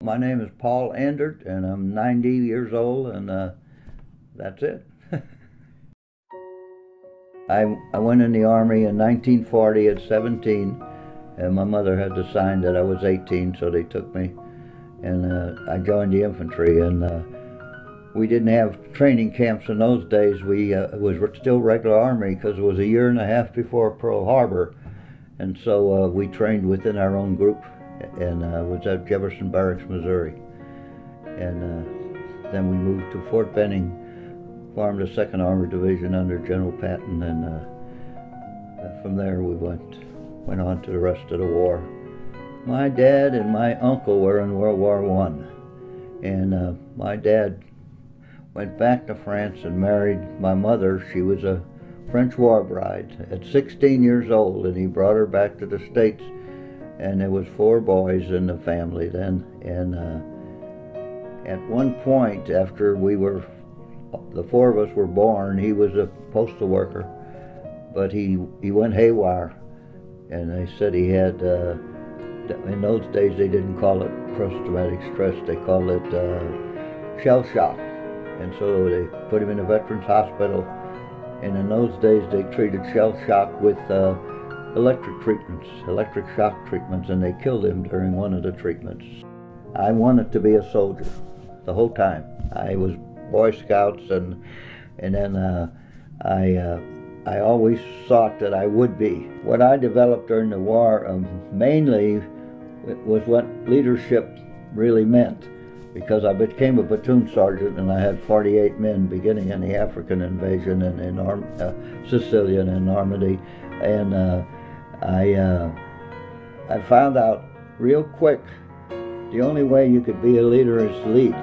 My name is Paul Andert, and I'm 90 years old, and that's it. I went in the Army in 1940 at 17, and my mother had to sign that I was 18, so they took me, and I joined the infantry. And we didn't have training camps in those days. It was still regular Army because it was a year and a half before Pearl Harbor, and so we trained within our own group, and was at Jefferson Barracks, Missouri. And then we moved to Fort Benning, formed the 2nd Armored Division under General Patton, and from there we went on to the rest of the war. My dad and my uncle were in World War I, and my dad went back to France and married my mother. She was a French war bride at 16 years old, and he brought her back to the States, and there was 4 boys in the family then. And at one point, after the 4 of us were born, he was a postal worker, but he went haywire, and they said he had, in those days they didn't call it post-traumatic stress, they called it shell shock. And so they put him in a veterans hospital, and in those days they treated shell shock with electric shock treatments, and they killed him during one of the treatments. I wanted to be a soldier the whole time. I was Boy Scouts, and then I always thought that I would be. What I developed during the war mainly was what leadership really meant, because I became a platoon sergeant, and I had 48 men beginning in the African invasion and in Sicilian and Normandy, and I found out real quick the only way you could be a leader is to lead.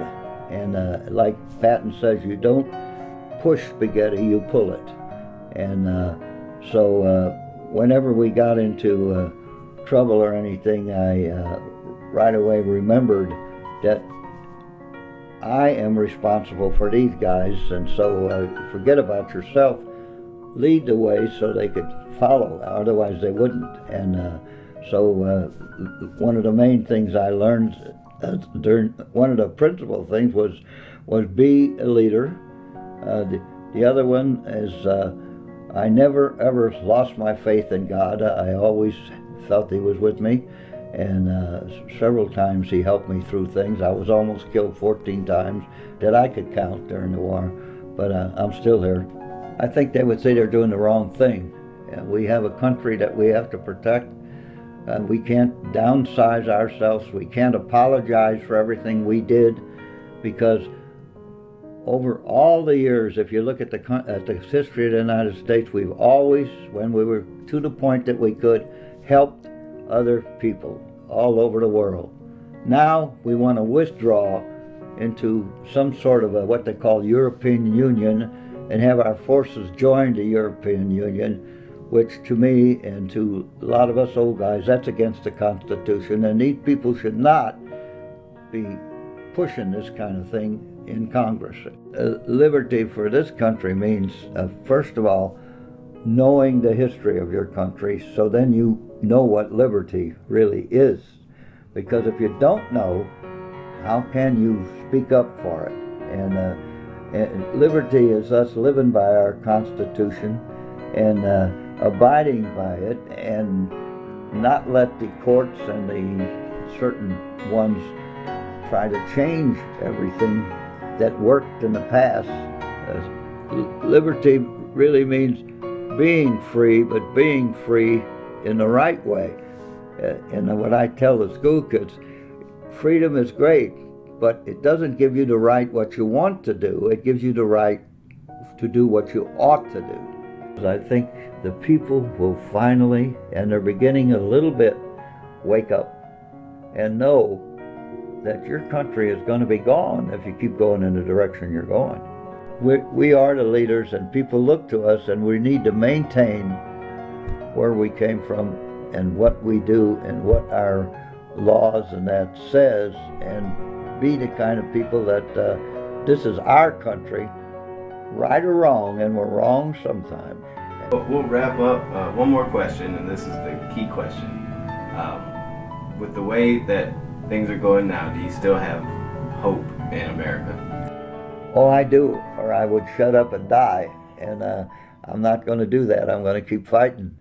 And like Patton says, you don't push spaghetti, you pull it. And so whenever we got into trouble or anything, I right away remembered that I am responsible for these guys, and so forget about yourself, lead the way so they could follow, otherwise they wouldn't. And so one of the main things I learned one of the principal things was be a leader. The other one is I never ever lost my faith in God. I always felt He was with me, and several times He helped me through things. I was almost killed 14 times that I could count during the war, but I'm still here. I think they would say they're doing the wrong thing. We have a country that we have to protect. We can't downsize ourselves. We can't apologize for everything we did, because over all the years, if you look at the history of the United States, we've always, when we were to the point that we could, helped other people all over the world. Now we want to withdraw into some sort of what they call European Union and have our forces join the European Union, which to me and to a lot of us old guys, that's against the Constitution, and these people should not be pushing this kind of thing in Congress. Liberty for this country means, first of all, knowing the history of your country, so then you know what liberty really is. Because if you don't know, how can you speak up for it? And liberty is us living by our Constitution and abiding by it, and not let the courts and the certain ones try to change everything that worked in the past. Liberty really means being free, but being free in the right way. And what I tell the school kids, freedom is great, but it doesn't give you the right what you want to do. It gives you the right to do what you ought to do. I think the people will finally, and they're beginning a little bit, wake up and know that your country is going to be gone if you keep going in the direction you're going. We are the leaders, and people look to us, and we need to maintain where we came from and what we do and what our laws and that says, and be the kind of people that this is our country, right or wrong, and we're wrong sometimes. We'll wrap up. One more question, and this is the key question. With the way that things are going now, do you still have hope in America? Oh, I do, or I would shut up and die. And I'm not going to do that. I'm going to keep fighting.